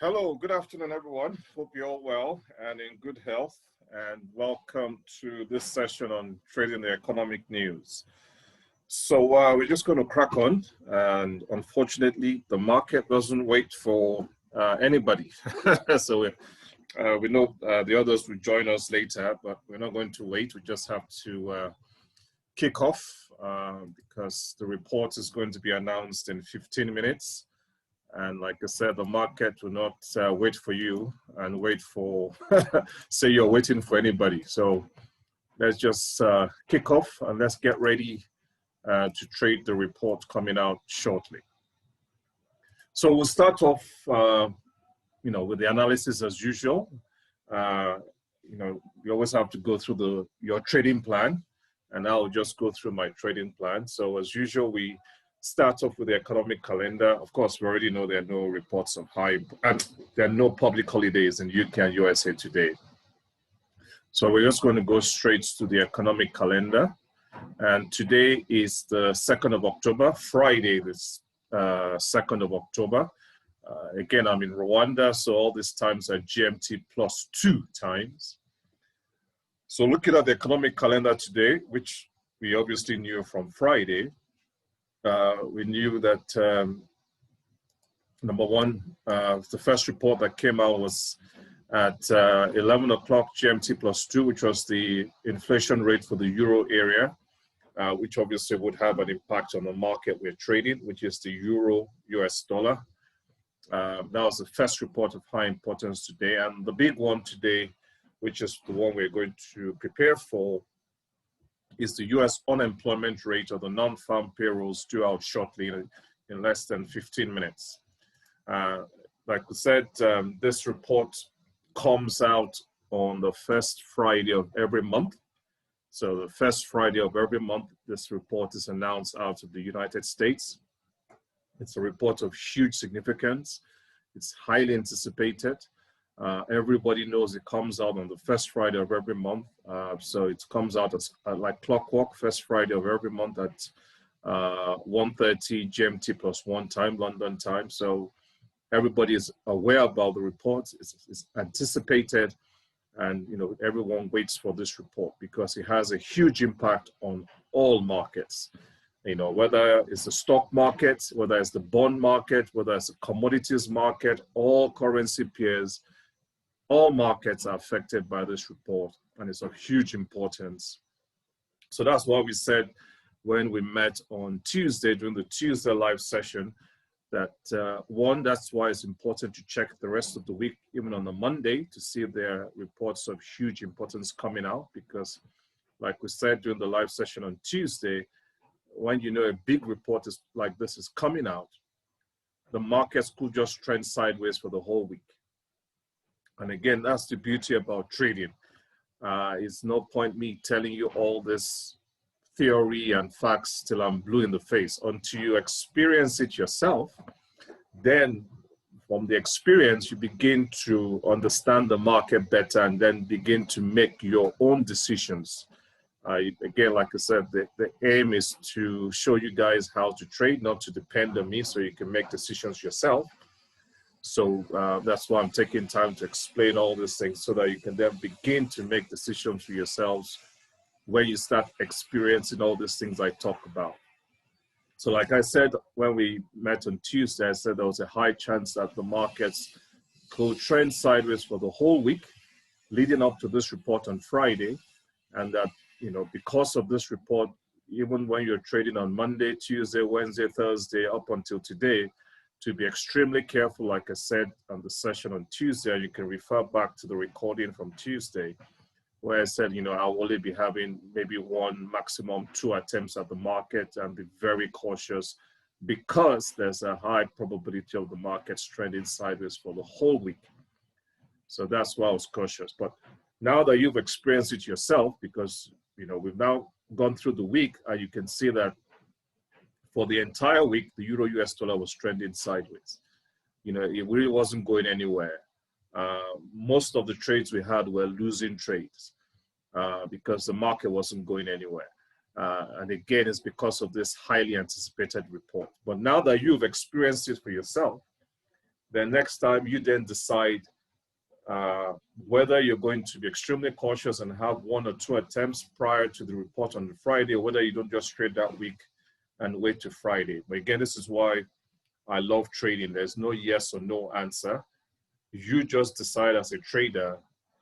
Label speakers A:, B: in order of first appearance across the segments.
A: Hello, good afternoon, everyone. Hope you're all well and in good health. And welcome to this session on trading the economic news. So we're just going to crack on. And unfortunately, the market doesn't wait for anybody. So we know the others will join us later, but we're not going to wait. We just have to kick off because the report is going to be announced in 15 minutes. And like I said, the market will not wait for you and wait for, say you're waiting for anybody. So let's just kick off and let's get ready to trade the report coming out shortly. So we'll start off, with the analysis as usual. You always have to go through your trading plan, and I'll just go through my trading plan. So as usual, we start off with the economic calendar. Of course, we already know there are no reports of there are no public holidays in UK and USA today. So we're just going to go straight to the economic calendar. And today is the 2nd of October, Friday, this 2nd of October. Again, I'm in Rwanda, so all these times are GMT +2 times. So looking at the economic calendar today, which we obviously knew from Friday, we knew that, number one, the first report that came out was at 11 o'clock GMT +2, which was the inflation rate for the euro area, which obviously would have an impact on the market we're trading, which is the euro US dollar. That was the first report of high importance today. And the big one today, which is the one we're going to prepare for, is the US unemployment rate or the non-farm payrolls due out shortly in less than 15 minutes. Like we said, this report comes out on the first Friday of every month. So the first Friday of every month, this report is announced out of the United States. It's a report of huge significance. It's highly anticipated. Everybody knows it comes out on the first Friday of every month. So it comes out as like clockwork, first Friday of every month at 1:30 GMT +1 time, London time. So everybody is aware about the report. It's anticipated, and everyone waits for this report because it has a huge impact on all markets. Whether it's the stock market, whether it's the bond market, whether it's the commodities market, all currency pairs, all markets are affected by this report, and it's of huge importance. So that's why we said when we met on Tuesday, during the Tuesday live session, that one, that's why it's important to check the rest of the week, even on the Monday, to see if there are reports of huge importance coming out. Because like we said during the live session on Tuesday, when a big report like this is coming out, the markets could just trend sideways for the whole week. And again, that's the beauty about trading. It's no point me telling you all this theory and facts till I'm blue in the face. Until you experience it yourself, then from the experience, you begin to understand the market better and then begin to make your own decisions. Again, like I said, the aim is to show you guys how to trade, not to depend on me, so you can make decisions yourself. So that's why I'm taking time to explain all these things so that you can then begin to make decisions for yourselves when you start experiencing all these things I talk about. So like I said, when we met on Tuesday, I said there was a high chance that the markets could trend sideways for the whole week leading up to this report on Friday. And that, because of this report, even when you're trading on Monday, Tuesday, Wednesday, Thursday, up until today, to be extremely careful, like I said on the session on Tuesday. You can refer back to the recording from Tuesday, where I said, I'll only be having maybe one, maximum 2 attempts at the market, and be very cautious because there's a high probability of the markets trending sideways for the whole week. So that's why I was cautious. But now that you've experienced it yourself, because we've now gone through the week, and you can see that for the entire week, the euro US dollar was trending sideways. It really wasn't going anywhere. Most of the trades we had were losing trades because the market wasn't going anywhere. And again, it's because of this highly anticipated report. But now that you've experienced it for yourself, Then next time you then decide whether you're going to be extremely cautious and have 1 or 2 attempts prior to the report on the Friday, or whether you don't just trade that week and wait to Friday. But again, this is why I love trading. There's no yes or no answer. You just decide as a trader,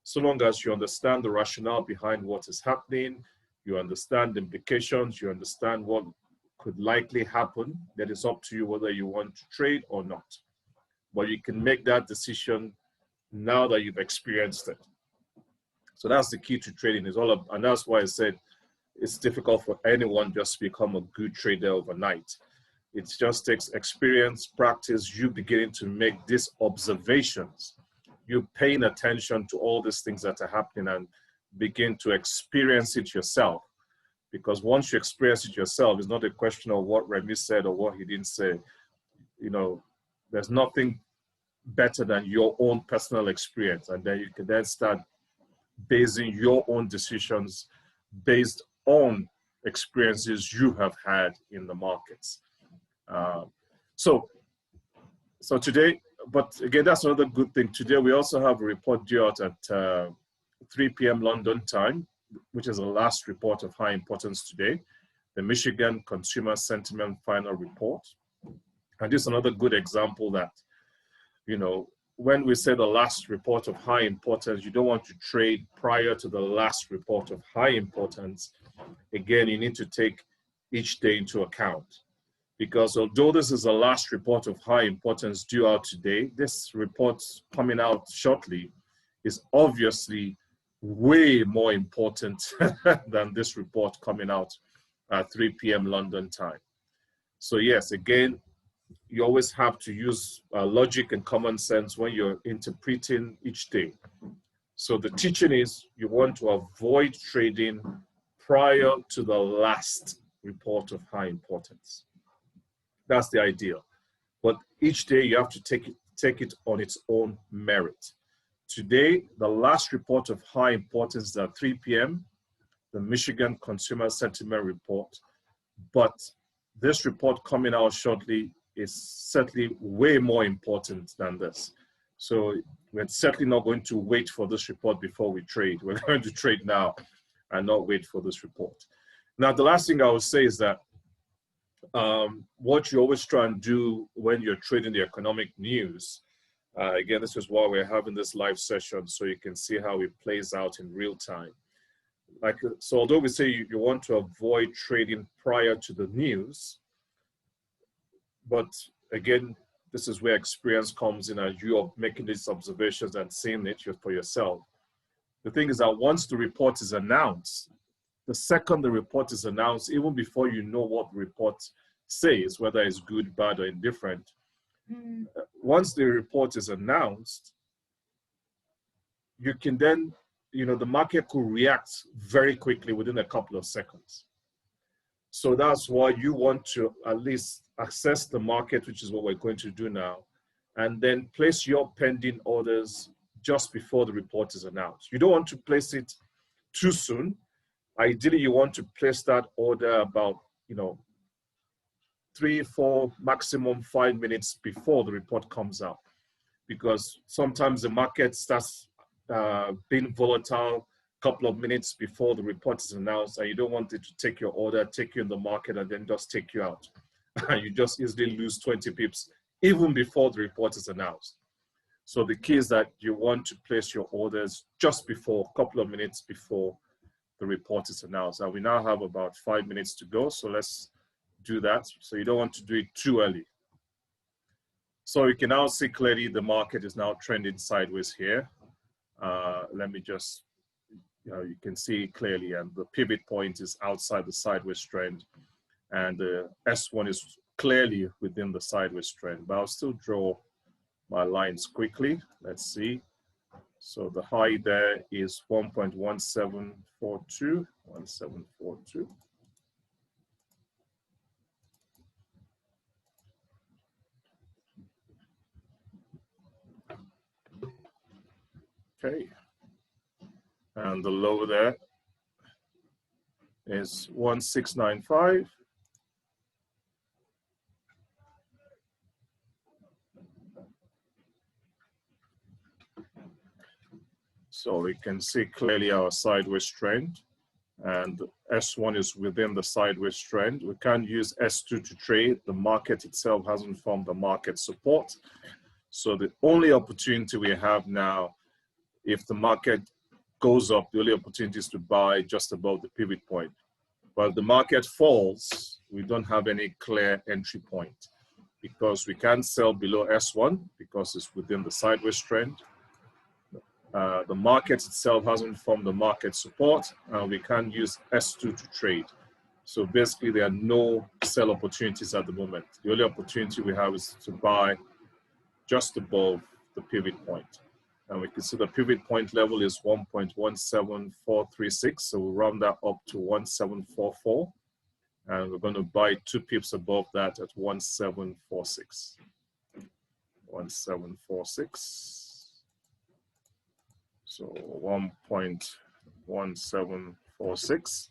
A: so long as you understand the rationale behind what is happening, you understand the implications, you understand what could likely happen, then it's up to you whether you want to trade or not. But you can make that decision now that you've experienced it. So that's the key to trading. Is all of, and that's why I said it's difficult for anyone just to become a good trader overnight. It just takes experience, practice, you beginning to make these observations, you paying attention to all these things that are happening and begin to experience it yourself. Because once you experience it yourself, it's not a question of what Remy said or what he didn't say. You know, there's nothing better than your own personal experience. And then you can then start basing your own decisions based on experiences you have had in the markets. So today, but again, that's another good thing. Today, we also have a report due out at 3 p.m. London time, which is the last report of high importance today, the Michigan Consumer Sentiment Final Report. And this is another good example that, you know, when we say the last report of high importance, you don't want to trade prior to the last report of high importance. Again, you need to take each day into account. Because although this is the last report of high importance due out today, this report coming out shortly is obviously way more important than this report coming out at 3 p.m. London time. So yes, again, you always have to use logic and common sense when you're interpreting each day. So the teaching is you want to avoid trading prior to the last report of high importance. That's the ideal. But each day you have to take it on its own merit. Today, the last report of high importance is at 3 p.m., the Michigan Consumer Sentiment Report. But this report coming out shortly is certainly way more important than this. So we're certainly not going to wait for this report before we trade. We're going to trade now and not wait for this report. Now, the last thing I would say is that what you always try and do when you're trading the economic news, again, this is why we're having this live session, so you can see how it plays out in real time. Like, so although we say you want to avoid trading prior to the news, but again, this is where experience comes in as you are making these observations and seeing it for yourself. The thing is that once the report is announced, the second the report is announced, even before you know what the report says, whether it's good, bad, or indifferent, once the report is announced, you can then, you know, the market could react very quickly within a couple of seconds. So that's why you want to at least access the market, which is what we're going to do now, and then place your pending orders just before the report is announced. You don't want to place it too soon. Ideally, you want to place that order about, you know, 3, 4, maximum 5 minutes before the report comes out, because sometimes the market starts being volatile a couple of minutes before the report is announced, and you don't want it to take your order, take you in the market, and then just take you out. And you just easily lose 20 pips even before the report is announced. So the key is that you want to place your orders just before, a couple of minutes before the report is announced. And we now have about 5 minutes to go, so let's do that. So you don't want to do it too early. So you can now see clearly the market is now trending sideways here. Let me just, you know, you can see clearly, and the pivot point is outside the sideways trend, and the S1 is clearly within the sideways trend. But I'll still draw my lines quickly. Let's see. So the high there is 1.1742, 1742. Okay. And the low there is 1695. So we can see clearly our sideways trend, and S1 is within the sideways trend. We can't use S2 to trade. The market itself hasn't formed the market support. So the only opportunity we have now, if the market goes up, the only opportunity is to buy just above the pivot point. But if the market falls, we don't have any clear entry point because we can't sell below S1 because it's within the sideways trend. The market itself hasn't formed the market support, and we can't use S2 to trade. So basically, there are no sell opportunities at the moment. The only opportunity we have is to buy just above the pivot point. And we can see the pivot point level is 1.17436. So we'll round that up to 1744. And we're going to buy 2 pips above that at 1746. 1746. So 1.1746.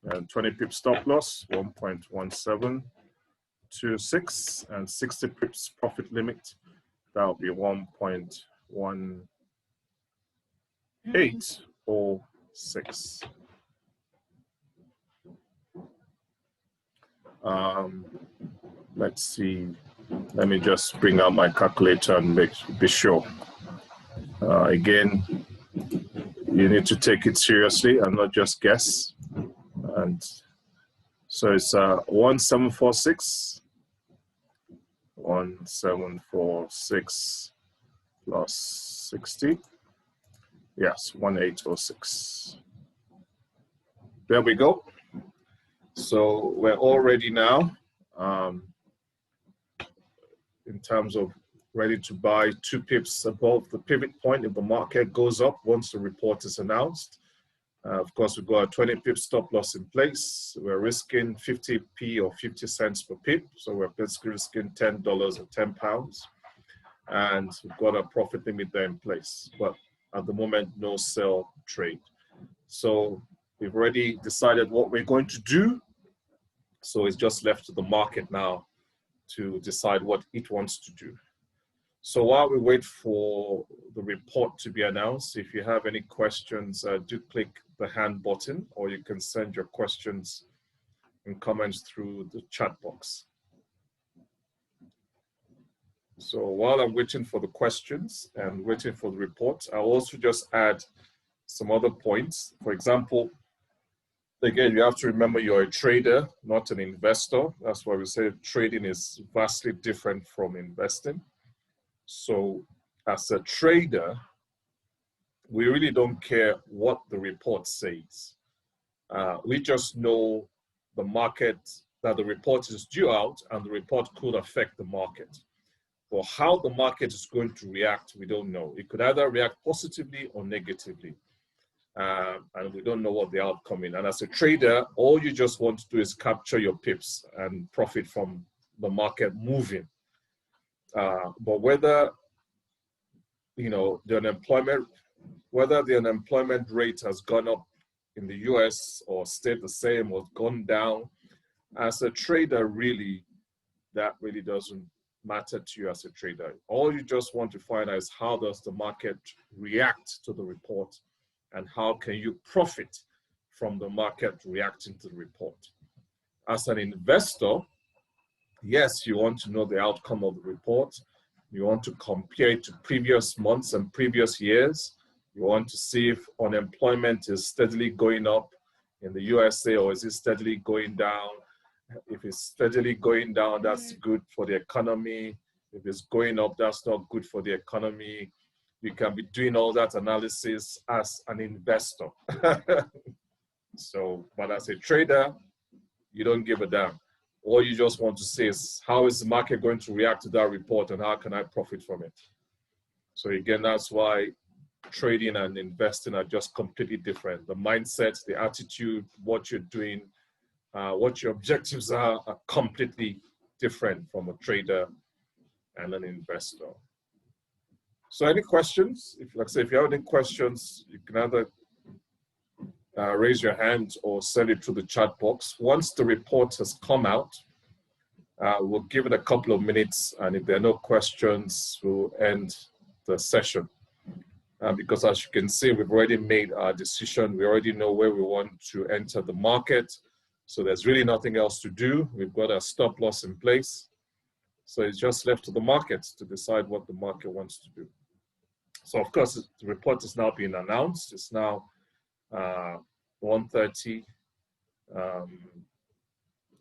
A: And 20 pips stop loss, 1.1726. And 60 pips profit limit. That will be 1.1806. Let's see. Let me just bring out my calculator and be sure. Again, you need to take it seriously and not just guess. And so it's 1746. 1746 plus 60. Yes, 1806. There we go. So we're all ready now in terms of ready to buy 2 pips above the pivot point if the market goes up once the report is announced. Of course, we've got a 20 pip stop loss in place. We're risking 50p or 50 cents per pip. So we're basically risking $10 or £10. And we've got a profit limit there in place. But at the moment, no sell trade. So we've already decided what we're going to do. So it's just left to the market now to decide what it wants to do. So while we wait for the report to be announced, if you have any questions, do click the hand button, or you can send your questions and comments through the chat box. So while I'm waiting for the questions and waiting for the report, I'll also just add some other points. For example, again, you have to remember you're a trader, not an investor. That's why we say trading is vastly different from investing. So as a trader, we really don't care what the report says. We just know the market, that the report is due out and the report could affect the market. But how the market is going to react, we don't know. It could either react positively or negatively. And we don't know what the outcome is. And as a trader, all you just want to do is capture your pips and profit from the market moving. But whether, you know, the unemployment rate has gone up in the US or stayed the same or gone down, as a trader, really, that really doesn't matter to you as a trader. All you just want to find out is how does the market react to the report and how can you profit from the market reacting to the report. As an investor, yes, you want to know the outcome of the report. You want to compare it to previous months and previous years. You want to see if unemployment is steadily going up in the USA or is it steadily going down. If it's steadily going down, that's good for the economy. If it's going up, that's not good for the economy. You can be doing all that analysis as an investor. So, but as a trader, you don't give a damn. All you just want to say is, how is the market going to react to that report and how can I profit from it? So again, that's why trading and investing are just completely different. The mindset, the attitude, what you're doing, what your objectives are completely different from a trader and an investor. So any questions? If you have any questions, you can either raise your hand or send it through the chat box. Once the report has come out, we'll give it a couple of minutes, and if there are no questions, we'll end the session. because as you can see, we've already made our decision. We already know where we want to enter the market. So there's really nothing else to do. We've got a stop loss in place. So it's just left to the market to decide what the market wants to do. So of course, the report is now being announced. It's now 1:30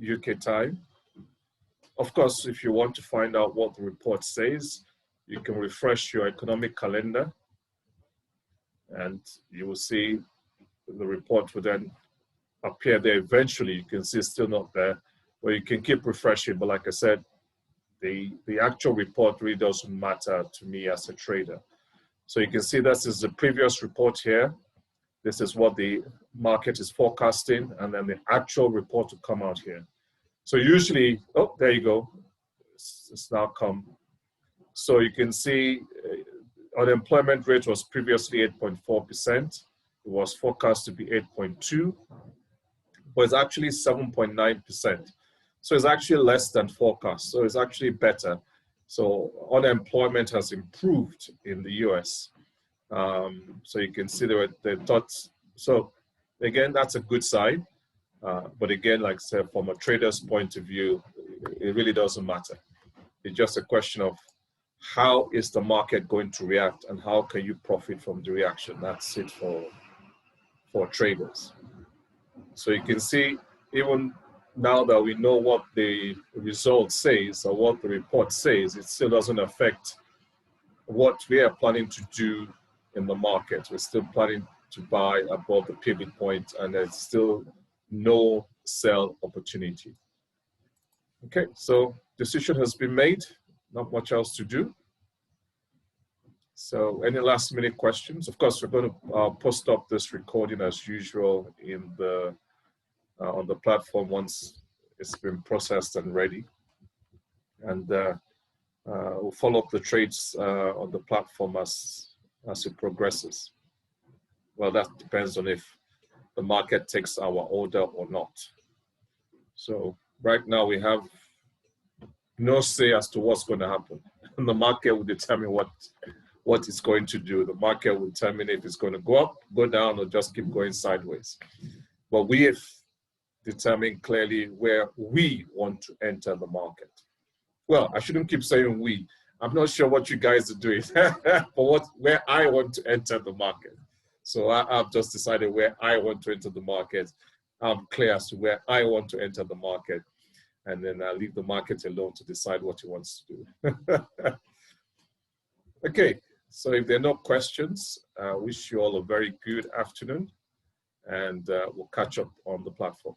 A: UK time. Of course, if you want to find out what the report says, you can refresh your economic calendar and you will see the report will then appear there eventually. You can see it's still not there, but you can keep refreshing. But like I said, the actual report really doesn't matter to me as a trader. So you can see this is the previous report here. This is what the market is forecasting, and then the actual report will come out here. So usually, oh, there you go. It's now come. So you can see unemployment rate was previously 8.4%. It was forecast to be 8.2, but it's actually 7.9%. So it's actually less than forecast. So it's actually better. So unemployment has improved in the US. So you can see the dots. So again, that's a good sign. But again, like I said, from a trader's point of view, it really doesn't matter. It's just a question of how is the market going to react and how can you profit from the reaction. That's it for traders. So you can see, even now that we know what the result says or what the report says, it still doesn't affect what we are planning to do in the market. We're still planning to buy above the pivot point, and there's still no sell opportunity. Okay, so decision has been made, not much else to do. So any last minute questions? Of course, we're going to post up this recording as usual in the on the platform once it's been processed and ready. And we'll follow up the trades on the platform as it progresses. Well, that depends on if the market takes our order or not. So right now we have no say as to what's going to happen. And the market will determine what it's going to do. The market will determine if it's going to go up, go down, or just keep going sideways. But we have determined clearly where we want to enter the market. Well, I shouldn't keep saying we. I'm not sure what you guys are doing, but where I want to enter the market. So I've just decided where I want to enter the market. I'm clear as to where I want to enter the market. And then I leave the market alone to decide what he wants to do. Okay, so if there are no questions, I wish you all a very good afternoon, and we'll catch up on the platform.